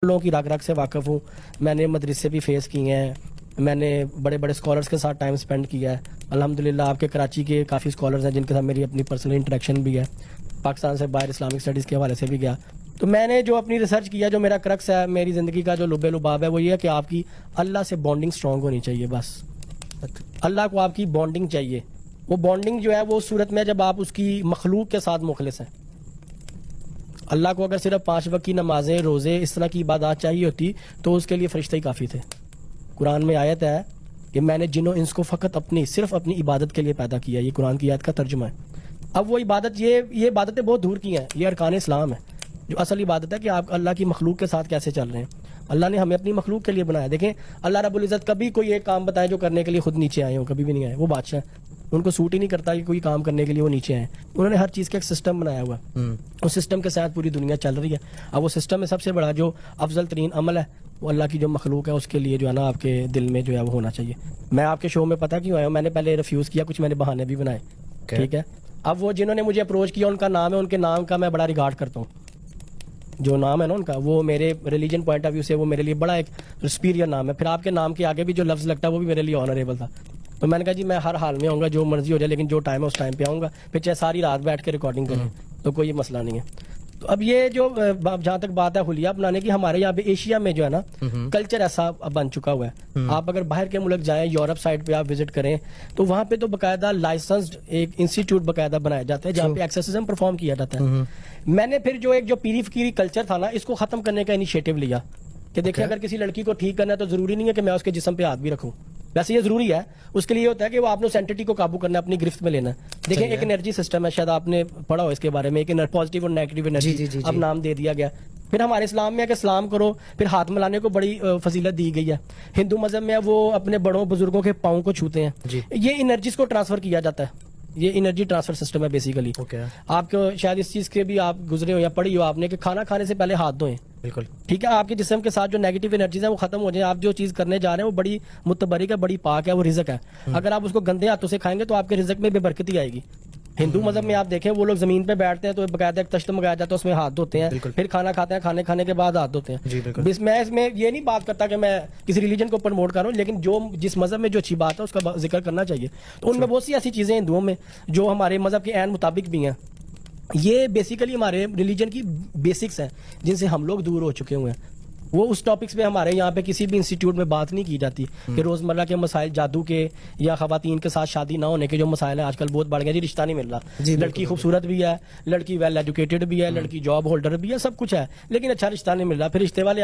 لوگوں کی رگ رگ سے واقف ہوں. میں نے مدرسے بھی فیس کیے ہیں, میں نے بڑے بڑے اسکالرس کے ساتھ ٹائم سپینڈ کیا ہے. الحمدللہ آپ کے کراچی کے کافی اسکالرز ہیں جن کے ساتھ میری اپنی پرسنل انٹریکشن بھی ہے. پاکستان سے باہر اسلامک اسٹڈیز کے حوالے سے بھی گیا. تو میں نے جو اپنی ریسرچ کیا, جو میرا کرکس ہے, میری زندگی کا جو لب لباب ہے, وہ یہ ہے کہ آپ کی اللہ سے بانڈنگ اسٹرانگ ہونی چاہیے. بس اللہ کو آپ کی بانڈنگ چاہیے. وہ بانڈنگ جو ہے وہ اس صورت میں جب آپ اس کی مخلوق کے ساتھ مخلص ہیں. اللہ کو اگر صرف 5 وقت کی نمازیں, روزے, اس طرح کی عبادات چاہیے ہوتی تو اس کے لیے فرشتے ہی کافی تھے. قرآن میں آیت ہے کہ میں نے جن و انس کو فقط صرف اپنی عبادت کے لیے پیدا کیا. یہ قرآن کی آیت کا ترجمہ ہے. اب وہ عبادت, یہ عبادتیں بہت دور کی ہیں, یہ ارکان اسلام ہے. جو اصل عبادت ہے کہ آپ اللہ کی مخلوق کے ساتھ کیسے چل رہے ہیں. اللہ نے ہمیں اپنی مخلوق کے لیے بنایا. دیکھیں اللہ رب العزت کبھی کوئی ایک کام بتائے جو کرنے کے لیے خود نیچے آئے ہوں, کبھی بھی نہیں آئے. وہ بادشاہ, ان کو سوٹ ہی نہیں کرتا کہ کوئی کام کرنے کے لیے وہ نیچے آئے. انہوں نے ہر چیز کا ایک سسٹم بنایا ہوا ہے. اس سسٹم کے ساتھ پوری دنیا چل رہی ہے. اب وہ سسٹم میں سب سے بڑا جو افضل ترین عمل ہے وہ اللہ کی جو مخلوق ہے اس کے لیے جو ہے نا آپ کے دل میں جو ہے وہ ہونا چاہیے. میں آپ کے شو میں پتہ کیوں آیا ہوں, میں نے پہلے ریفیوز کیا, کچھ میں نے بہانے بھی بنائے. ٹھیک ہے, اب وہ جنہوں نے مجھے اپروچ کیا ان کا نام ہے, ان کے نام کا میں بڑا ریگارڈ کرتا ہوں. جو نام ہے نا ان کا, وہ میرے ریلیجن پوائنٹ آف ویو سے وہ میرے لیے بڑا ایک سپیریئر نام ہے. پھر آپ کے نام کے آگے بھی جو لفظ لگتا ہے وہ بھی میرے لیے آنریبل تھا. تو میں نے کہا جی میں ہر حال میں آؤں گا, جو مرضی ہو جائے, لیکن جو ٹائم ہے اس ٹائم پہ آؤں گا. پھر چاہے ساری رات بیٹھ کے ریکارڈنگ کریں تو کوئی مسئلہ نہیں ہے. تو اب یہ جو جہاں تک بات ہے حلیہ بنانے کی, ہمارے یہاں پہ ایشیا میں جو ہے نا کلچر ایسا بن چکا ہوا ہے. آپ اگر باہر کے ملک جائیں, یورپ سائڈ پہ آپ وزٹ کریں, تو وہاں پہ تو باقاعدہ لائسنسڈ ایک انسٹیٹیوٹ باقاعدہ بنایا جاتا ہے جہاں پہ ایکسرسائزم پرفارم کیا جاتا ہے. میں نے پھر جو پیری فقیری کلچر تھا نا, اس کو ختم کرنے کا انیشیٹو لیا کہ دیکھیں اگر کسی لڑکی کو ٹھیک کرنا ہے تو ضروری نہیں ہے کہ میں اس کے جسم پہ ہاتھ بھی رکھوں. ویسے یہ ضروری ہے, اس کے لیے یہ ہوتا ہے کہ وہ آپ نے سینٹیٹی کو قابو کرنا ہے, اپنی گرفت میں لینا ہے. دیکھیں ایک انرجی سسٹم ہے, شاید آپ نے پڑھا ہو اس کے بارے میں, ایک پازیٹیو اور نیگیٹو انرجی, اب نام دے دیا گیا. پھر ہمارے اسلام میں ہے کہ سلام کرو, پھر ہاتھ ملانے کو بڑی فضیلت دی گئی ہے. ہندو مذہب میں وہ اپنے بڑوں بزرگوں کے پاؤں کو چھوتے ہیں. یہ انرجیز کو ٹرانسفر کیا جاتا ہے. یہ انرجی ٹرانسفر سسٹم ہے بیسیکلی. آپ کو شاید اس چیز کے بھی آپ گزرے ہو یا پڑھی ہو آپ نے کہ کھانا کھانے سے پہلے ہاتھ دھوئیں. بالکل ٹھیک ہے, آپ کے جسم کے ساتھ جو نیگیٹو انرجیز ہیں وہ ختم ہو جائیں. آپ جو چیز کرنے جا رہے ہیں وہ بڑی متبرک ہے, بڑی پاک ہے, وہ رزق ہے. اگر آپ اس کو گندے ہاتھوں سے کھائیں گے تو آپ کے رزق میں بے برکتی آئے گی. ہندو مذہب میں آپ دیکھیں وہ لوگ زمین پہ بیٹھتے ہیں تو باقاعدہ ایک تشت منگایا جاتا ہے, اس میں ہاتھ دھوتے ہیں, پھر کھانا کھاتے ہیں, کھانے کے بعد ہاتھ دھوتے ہیں. میں اس میں یہ نہیں بات کرتا کہ میں کسی ریلیجن کو پروموٹ کر رہا ہوں, لیکن جو جس مذہب میں جو اچھی بات ہے اس کا ذکر کرنا چاہیے. تو ان میں بہت سی ایسی چیزیں ہندوؤں میں جو ہمارے مذہب کے عین مطابق بھی ہیں. یہ بیسیکلی ہمارے ریلیجن کی بیسکس ہیں جن سے ہم لوگ دور ہو چکے ہوئے ہیں. وہ اس ٹاپکس پہ ہمارے یہاں پہ کسی بھی انسٹیٹیوٹ میں بات نہیں کی جاتی کہ روزمرہ کے مسائل, جادو کے یا خواتین کے ساتھ شادی نہ ہونے کے جو مسائل ہیں آج کل بہت بڑھ گئے. جی رشتہ نہیں مل رہا, لڑکی خوبصورت بھی ہے, لڑکی ویل ایجوکیٹڈ بھی ہے, لڑکی جاب ہولڈر بھی ہے, سب کچھ ہے, لیکن اچھا رشتہ نہیں مل رہا. پھر رشتے والے